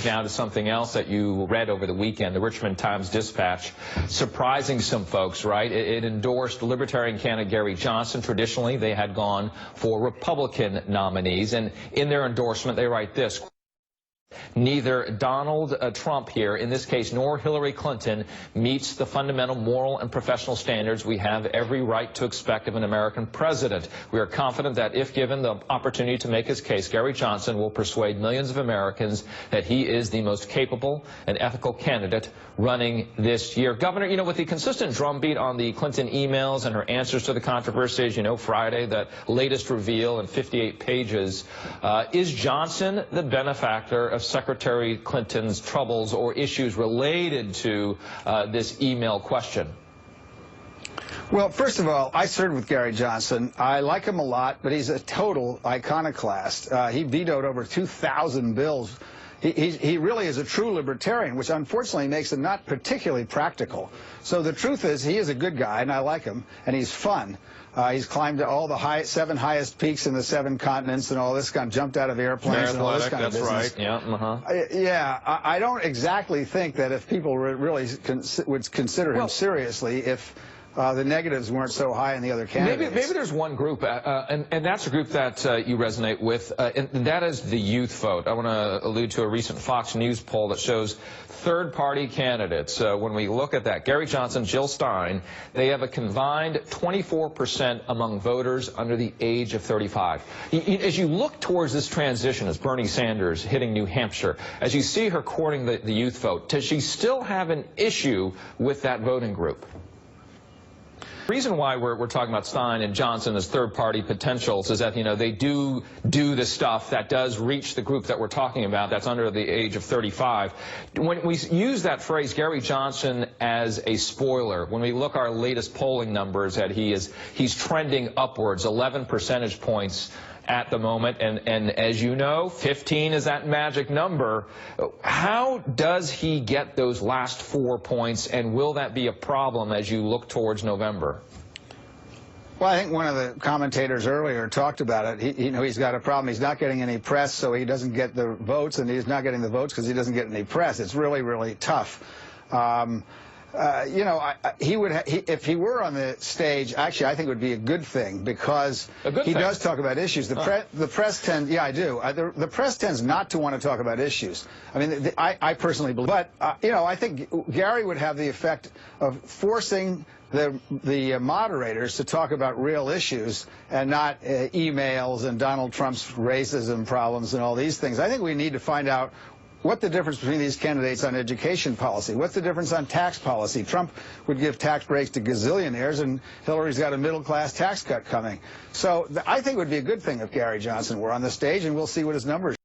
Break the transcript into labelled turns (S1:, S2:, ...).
S1: move now to something else that you read over the weekend, the Richmond Times-Dispatch, surprising some folks, right? It endorsed Libertarian candidate Gary Johnson. Traditionally, they had gone for Republican nominees, and in their endorsement, they write this: neither Donald Trump here, in this case, nor Hillary Clinton meets the fundamental moral and professional standards we have every right to expect of an American president. We are confident that if given the opportunity to make his case, Gary Johnson will persuade millions of Americans that he is the most capable and ethical candidate running this year. Governor, you know, with the consistent drumbeat on the Clinton emails and her answers to the controversies, you know, Friday, that latest reveal in 58 pages, is Johnson the benefactor of Secretary Clinton's troubles or issues related to this email question?
S2: Well, first of all, I served with Gary Johnson. I like him a lot, but he's a total iconoclast. He vetoed over 2,000 bills. He really is a true libertarian, which unfortunately makes him not particularly practical. So the truth is, he is a good guy, and I like him, and he's fun. He's climbed to all the 7 highest peaks in the 7 continents and all this, kind of jumped out of airplanes and all this kind of business.
S1: That's right. Yeah.
S2: Yeah, I don't exactly think that if people really would consider him seriously, if the negatives weren't so high in the other candidates.
S1: Maybe there's one group, and that's a group that you resonate with, and that is the youth vote. I want to allude to a recent Fox News poll that shows third-party candidates. When we look at that, Gary Johnson, Jill Stein, they have a combined 24% among voters under the age of 35. As you look towards this transition, as Bernie Sanders hitting New Hampshire, as you see her courting the youth vote, does she still have an issue with that voting group? The reason why we're talking about Stein and Johnson as third-party potentials is that, you know, they do the stuff that does reach the group that we're talking about, that's under the age of 35. When we use that phrase, Gary Johnson, as a spoiler, when we look our latest polling numbers, that he's trending upwards, 11 percentage points at the moment, and as you know, 15 is that magic number. How does he get those last 4 points, and will that be a problem as you look towards November?
S2: Well, I think one of the commentators earlier talked about it. He's got a problem. He's not getting any press, so he doesn't get the votes, and he's not getting the votes because he doesn't get any press. It's really, really tough. You know, if he were on the stage, actually, I think it would be a good thing, because he does talk about issues. The press tends, yeah, I do. The press tends not to want to talk about issues. I mean, I personally believe. But you know, I think Gary would have the effect of forcing the moderators to talk about real issues and not emails and Donald Trump's racism problems and all these things. I think we need to find out what the difference between these candidates on education policy, what's the difference on tax policy. Trump would give tax breaks to gazillionaires, and Hillary's got a middle-class tax cut coming. So I think it would be a good thing if Gary Johnson were on the stage, and we'll see what his numbers